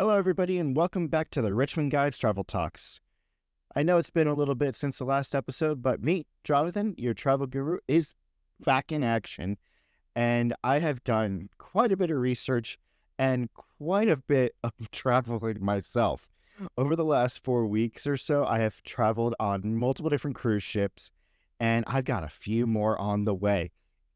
Hello, everybody, and welcome back to the Richmond Guides Travel Talks. I know it's been a little bit since the last episode, but me, Jonathan, your travel guru, is back in action, and I have done quite a bit of research and quite a bit of traveling myself. Over the last 4 weeks or so, I have traveled on multiple different cruise ships, and I've got a few more on the way.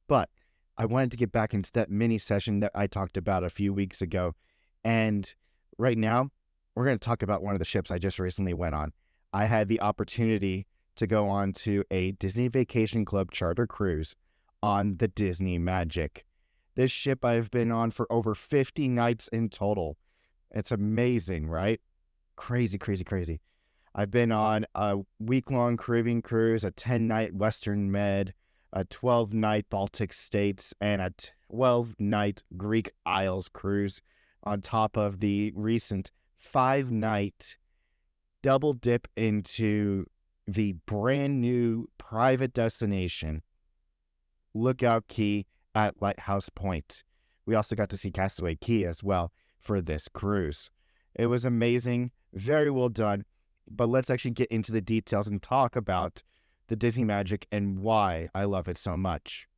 But I wanted to get back into that mini session that I talked about a few weeks ago, and right now, we're going to talk about one of the ships I just recently went on. I had the opportunity to go on to a Disney Vacation Club charter cruise on the Disney Magic. This ship I've been on for over 50 nights in total. It's amazing, right? Crazy, crazy, crazy. I've been on a week-long Caribbean cruise, a 10-night Western Med, a 12-night Baltic States, and a 12-night Greek Isles cruise, on top of the recent 5-night double dip into the brand new private destination, Lookout Key at Lighthouse Point. We also got to see Castaway Key as well for this cruise. It was amazing, very well done, but let's actually get into the details and talk about the Disney Magic and why I love it so much.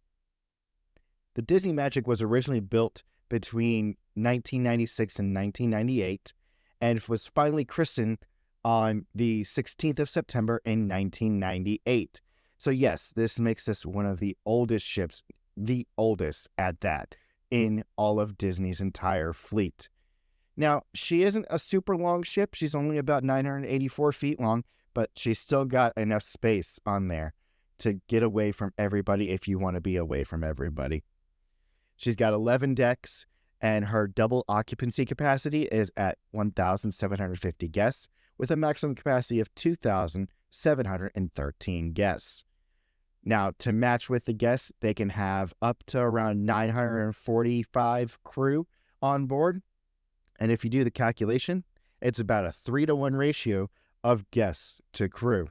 The Disney Magic was originally built between 1996 and 1998, and was finally christened on the 16th of September in 1998. So yes, this makes this one of the oldest ships, the oldest at that, in all of Disney's entire fleet. Now, she isn't a super long ship. She's only about 984 feet long, but she's still got enough space on there to get away from everybody if you want to be away from everybody. She's got 11 decks, and her double occupancy capacity is at 1,750 guests, with a maximum capacity of 2,713 guests. Now, to match with the guests, they can have up to around 945 crew on board. And if you do the calculation, it's about a 3-to-1 ratio of guests to crew.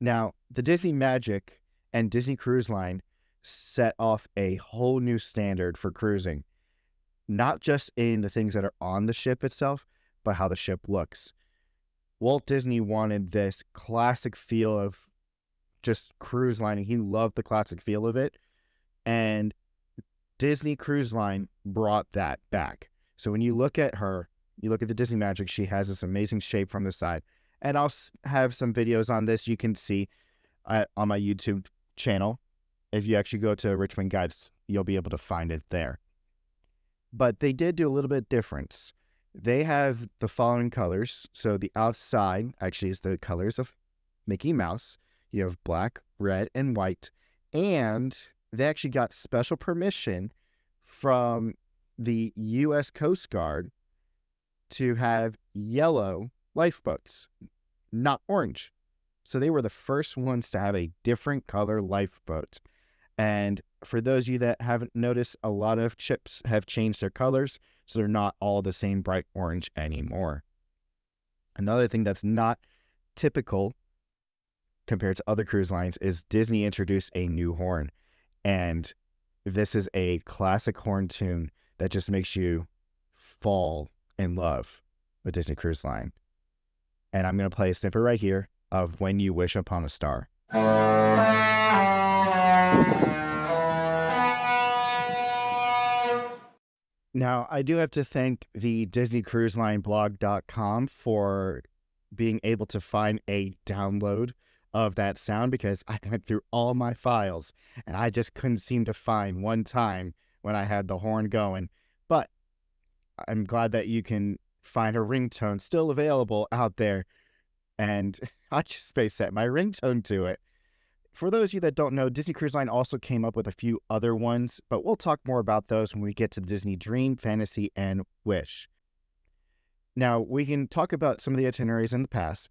Now, the Disney Magic and Disney Cruise Line set off a whole new standard for cruising, not just in the things that are on the ship itself, but how the ship looks. Walt Disney wanted this classic feel of just cruise line. He loved the classic feel of it, and Disney Cruise Line brought that back. So when you look at her, you look at the Disney Magic, she has this amazing shape from the side. And I'll have some videos on this you can see on my YouTube channel. If you actually go to Richmond Guides, you'll be able to find it there. But they did do a little bit difference. They have the following colors. So the outside actually is the colors of Mickey Mouse. You have black, red, and white. And they actually got special permission from the U.S. Coast Guard to have yellow lifeboats, not orange. So they were the first ones to have a different color lifeboat. And for those of you that haven't noticed, a lot of ships have changed their colors, so they're not all the same bright orange anymore. Another thing that's not typical compared to other cruise lines is Disney introduced a new horn. And this is a classic horn tune that just makes you fall in love with Disney Cruise Line. And I'm going to play a snippet right here of When You Wish Upon a Star. Now, I do have to thank the DisneyCruiseLineBlog.com for being able to find a download of that sound, because I went through all my files and I just couldn't seem to find one time when I had the horn going. But I'm glad that you can find a ringtone still available out there, and I just set my ringtone to it. For those of you that don't know, Disney Cruise Line also came up with a few other ones, but we'll talk more about those when we get to Disney Dream, Fantasy, and Wish. Now, we can talk about some of the itineraries in the past.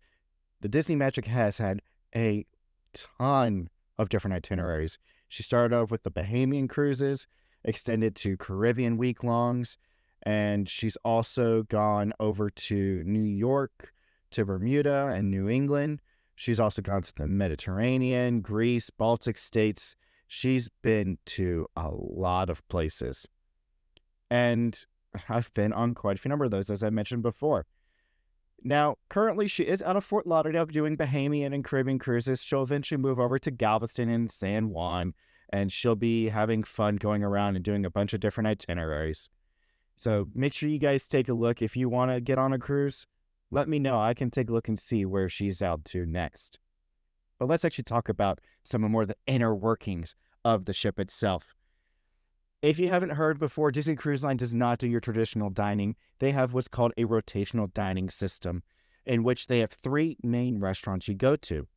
The Disney Magic has had a ton of different itineraries. She started off with the Bahamian cruises, extended to Caribbean week-longs, and she's also gone over to New York, to Bermuda, and New England. She's also gone to the Mediterranean, Greece, Baltic states. She's been to a lot of places. And I've been on quite a few number of those, as I mentioned before. Now, currently, she is out of Fort Lauderdale doing Bahamian and Caribbean cruises. She'll eventually move over to Galveston and San Juan, and she'll be having fun going around and doing a bunch of different itineraries. So make sure you guys take a look. If you want to get on a cruise, let me know. I can take a look and see where she's out to next. But let's actually talk about some more of the inner workings of the ship itself. If you haven't heard before, Disney Cruise Line does not do your traditional dining. They have what's called a rotational dining system, in which they have 3 main restaurants you go to.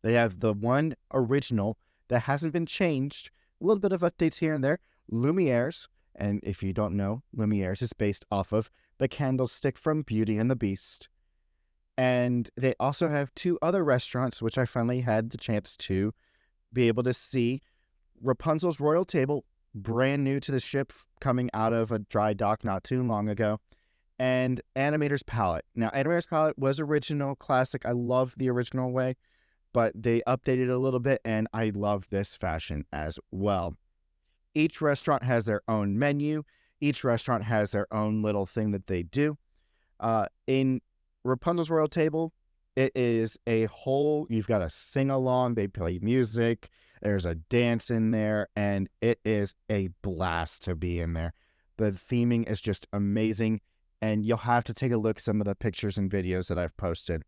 They have the one original that hasn't been changed, a little bit of updates here and there, Lumiere's. And if you don't know, Lumiere's is based off of the candlestick from Beauty and the Beast. And they also have 2 other restaurants, which I finally had the chance to be able to see. Rapunzel's Royal Table, brand new to the ship, coming out of a dry dock not too long ago, and Animator's Palette. Now, Animator's Palette was original, classic. I love the original way, but they updated it a little bit, and I love this fashion as well. Each restaurant has their own menu. Each restaurant has their own little thing that they do. In Rapunzel's Royal Table, it is a whole, you've got a sing-along, they play music, there's a dance in there, and it is a blast to be in there. The theming is just amazing, and you'll have to take a look at some of the pictures and videos that I've posted.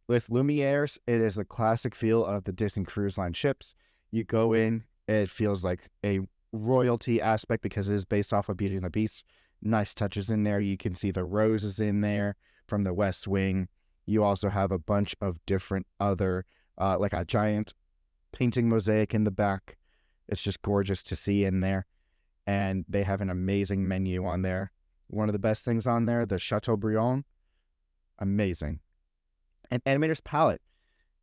With Lumiere's, it is the classic feel of the Disney Cruise Line ships. You go in, it feels like a royalty aspect because it is based off of Beauty and the Beast. Nice touches in there. You can see the roses in there from the West Wing. You also have a bunch of different other, like a giant painting mosaic in the back. It's just gorgeous to see in there. And they have an amazing menu on there. One of the best things on there, the Chateaubriand, amazing. And Animator's Palette.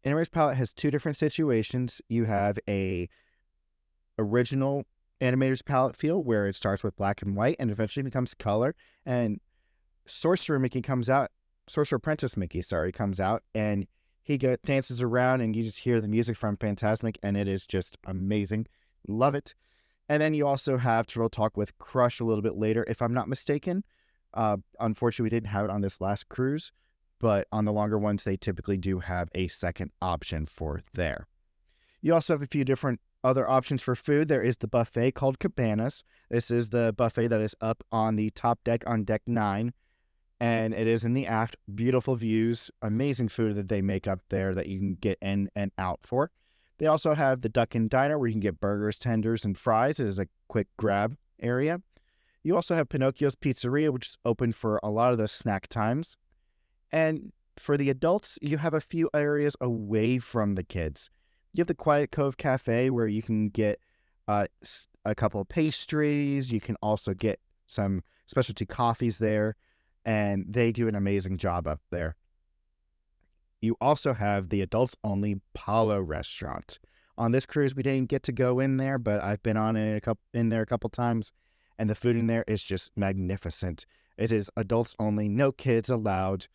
Animator's Palette has 2 different situations. You have a original Animator's Palette feel where it starts with black and white and eventually becomes color. And Sorcerer Apprentice Mickey, comes out, and he dances around, and you just hear the music from Fantasmic, and it is just amazing. Love it. And then you also have Turtle Talk with Crush a little bit later, if I'm not mistaken. Unfortunately, we didn't have it on this last cruise, but on the longer ones, they typically do have a second option for there. You also have a few different other options for food. There is the buffet called Cabanas. This is the buffet that is up on the top deck on deck 9. And it is in the aft. Beautiful views, amazing food that they make up there that you can get in and out for. They also have the Duck and Diner where you can get burgers, tenders, and fries. It is a quick grab area. You also have Pinocchio's Pizzeria, which is open for a lot of the snack times. And for the adults, you have a few areas away from the kids. You have the Quiet Cove Cafe where you can get a couple of pastries. You can also get some specialty coffees there, and they do an amazing job up there. You also have the adults-only Palo restaurant. On this cruise, we didn't get to go in there, but I've been in there a couple times, and the food in there is just magnificent. It is adults only, no kids allowed,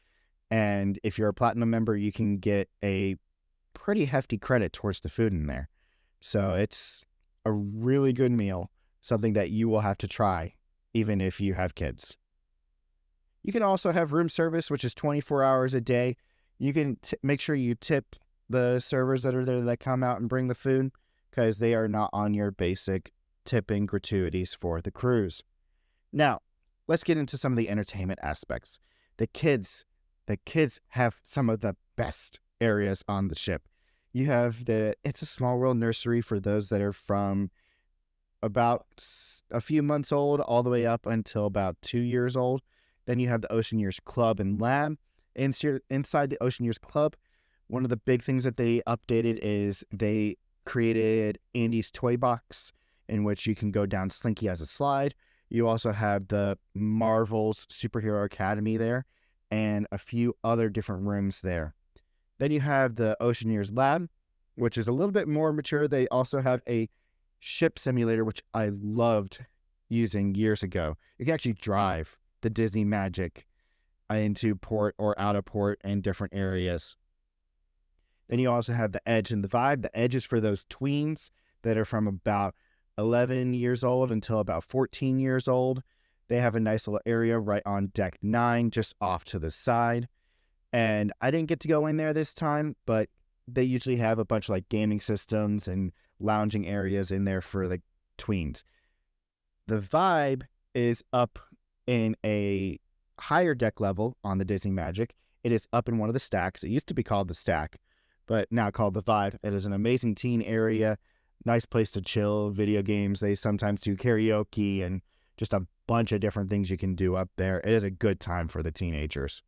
and if you're a Platinum member, you can get a pretty hefty credit towards the food in there. So it's a really good meal, something that you will have to try, even if you have kids. You can also have room service, which is 24 hours a day. You can make sure you tip the servers that are there that come out and bring the food, because they are not on your basic tipping gratuities for the cruise. Now, let's get into some of the entertainment aspects. The kids have some of the best areas on the ship. You have the It's a Small World nursery for those that are from about a few months old all the way up until about 2 years old. Then you have the Ocean Years Club and Lab. Inside the Ocean Years Club, one of the big things that they updated is they created Andy's Toy Box, in which you can go down Slinky as a slide. You also have the Marvel's Superhero Academy there, and a few other different rooms there. Then you have the Ocean Years Lab, which is a little bit more mature. They also have a ship simulator, which I loved using years ago. You can actually drive the Disney Magic into port or out of port in different areas. Then you also have the Edge and the Vibe. The Edge is for those tweens that are from about 11 years old until about 14 years old. They have a nice little area right on deck 9, just off to the side. And I didn't get to go in there this time, but they usually have a bunch of like gaming systems and lounging areas in there for the tweens. The Vibe is up in a higher deck level on the Disney Magic. It is up in one of the stacks. It used to be called the Stack, but now called the Vibe. It is an amazing teen area, nice place to chill, video games. They sometimes do karaoke and just a bunch of different things you can do up there. It is a good time for the teenagers.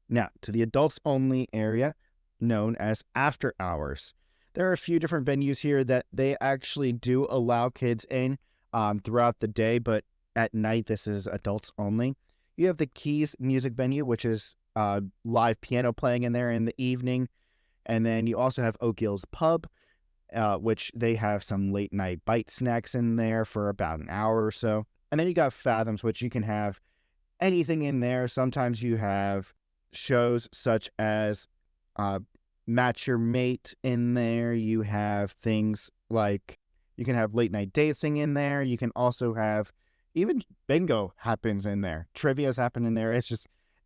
Now, to the adults only area known as After Hours. There are a few different venues here that they actually do allow kids in throughout the day, but at night, this is adults only. You have the Keys Music Venue, which is live piano playing in there in the evening. And then you also have Oak Hills Pub, which they have some late night bite snacks in there for about an hour or so. And then you got Fathoms, which you can have anything in there. Sometimes you have shows such as Match Your Mate in there. You have things like you can have late night dancing in there. You can also have even bingo happens in there. Trivia's happen in there. It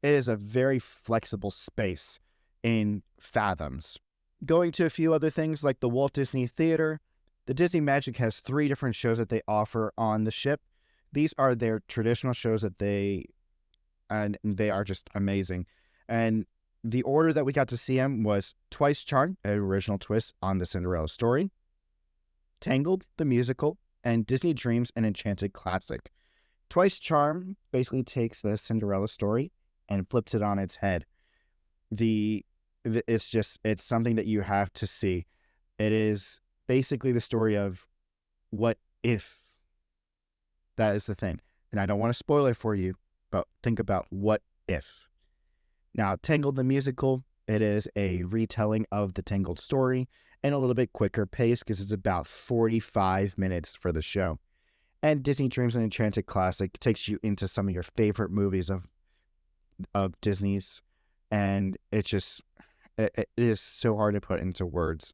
is a very flexible space in Fathoms. Going to a few other things like the Walt Disney Theater, the Disney Magic has 3 different shows that they offer on the ship. These are their traditional shows and they are just amazing. And the order that we got to see them was Twice Charmed, an original twist on the Cinderella story, Tangled, the musical, and Disney Dreams, an enchanted classic. Twice Charmed basically takes the Cinderella story and flips it on its head. It's something that you have to see. It is basically the story of what if. That is the thing. And I don't want to spoil it for you, but think about what if. Now, Tangled the musical, it is a retelling of the Tangled story and a little bit quicker pace because it's about 45 minutes for the show. And Disney Dreams an Enchanted Classic takes you into some of your favorite movies of Disney's. And it is so hard to put into words.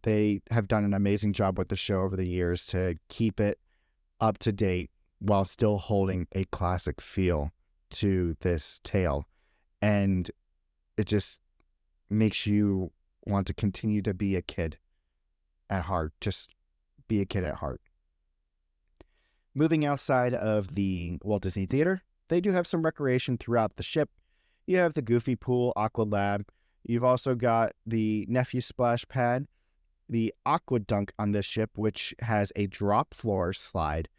They have done an amazing job with the show over the years to keep it up to date while still holding a classic feel to this tale. And it just makes you want to continue to be a kid at heart. Just be a kid at heart. Moving outside of the Walt Disney Theater, they do have some recreation throughout the ship. You have the Goofy Pool, Aqua Lab. You've also got the Nephew Splash Pad, the Aqua Dunk on this ship, which has a drop floor slide,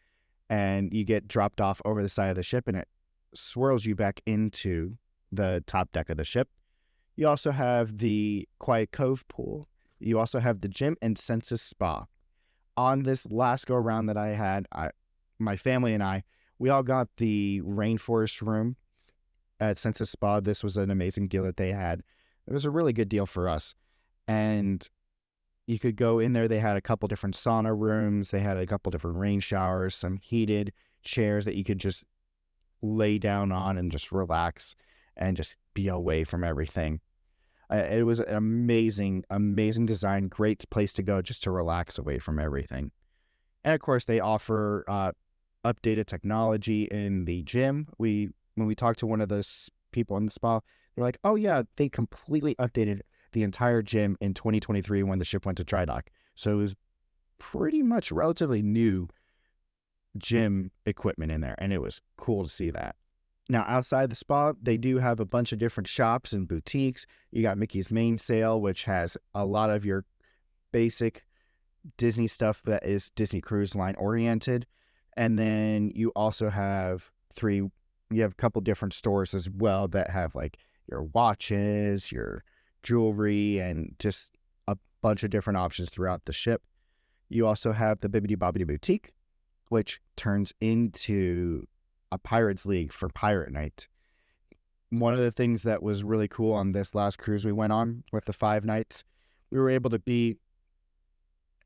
and you get dropped off over the side of the ship, and it swirls you back into the top deck of the ship. You also have the Quiet Cove Pool. You also have the gym and Senses Spa. On this last go around that I had, my family and I, we all got the Rainforest Room at Senses Spa. This was an amazing deal that they had. It was a really good deal for us. And you could go in there. They had a couple different sauna rooms. They had a couple different rain showers, some heated chairs that you could just lay down on and just relax and just be away from everything. It was an amazing, amazing design. Great place to go just to relax away from everything. And of course, they offer updated technology in the gym. When we talked to one of those people in the spa, they're like, oh yeah, they completely updated the entire gym in 2023 when the ship went to dry dock. So it was pretty much relatively new gym equipment in there. And it was cool to see that. Now, outside the spa, they do have a bunch of different shops and boutiques. You got Mickey's Main Sale, which has a lot of your basic Disney stuff that is Disney Cruise Line oriented. And then you also have a couple different stores as well that have like your watches, your jewelry, and just a bunch of different options throughout the ship. You also have the Bibbidi Bobbidi Boutique, which turns into a Pirates League for Pirate Night. One of the things that was really cool on this last cruise we went on with the 5 nights, we were able to be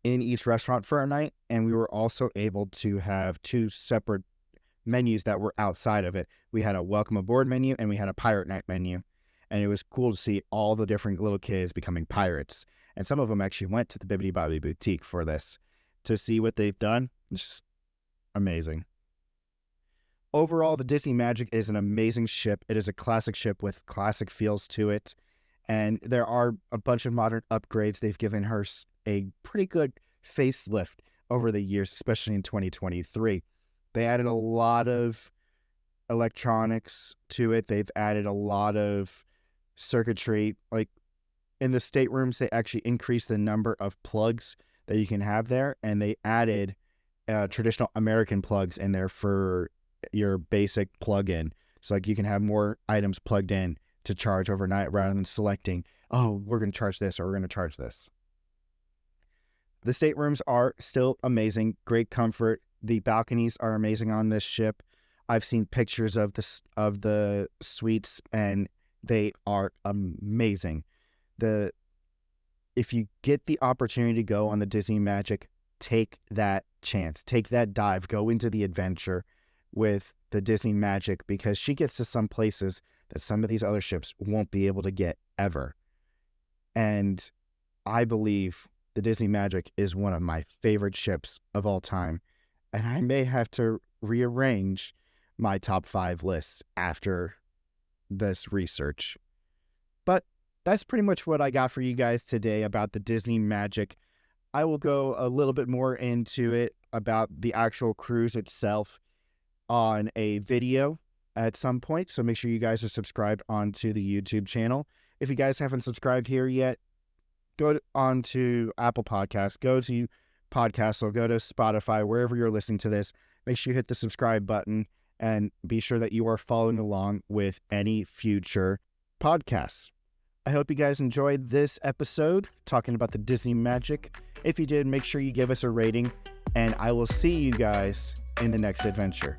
in each restaurant for a night, and we were also able to have 2 separate menus that were outside of it. We had a welcome aboard menu and we had a pirate night menu, and it was cool to see all the different little kids becoming pirates. And some of them actually went to the Bibbidi Bobbidi Boutique for this to see what they've done. It's just amazing. overall, the Disney Magic is an amazing ship. It is a classic ship with classic feels to it. And there are a bunch of modern upgrades. They've given her a pretty good facelift over the years, especially in 2023. They added a lot of electronics to it. They've added a lot of circuitry. Like in the staterooms, they actually increased the number of plugs that you can have there. And they added traditional American plugs in there for your basic plug-in. So like you can have more items plugged in to charge overnight rather than selecting, oh, we're going to charge this or we're going to charge this. The staterooms are still amazing, great comfort. The balconies are amazing on this ship. I've seen pictures of the suites and they are amazing. If you get the opportunity to go on the Disney Magic, take that chance, take that dive, go into the adventure with the Disney Magic, because she gets to some places that some of these other ships won't be able to get ever. And I believe the Disney Magic is one of my favorite ships of all time. And I may have to rearrange my top 5 list after this research. But that's pretty much what I got for you guys today about the Disney Magic. I will go a little bit more into it about the actual cruise itself on a video at some point. So make sure you guys are subscribed onto the YouTube channel. If you guys haven't subscribed here yet, go on to Apple Podcasts, go to Podcasts, or go to Spotify, wherever you're listening to this. Make sure you hit the subscribe button and be sure that you are following along with any future podcasts. I hope you guys enjoyed this episode talking about the Disney Magic. If you did, make sure you give us a rating, and I will see you guys in the next adventure.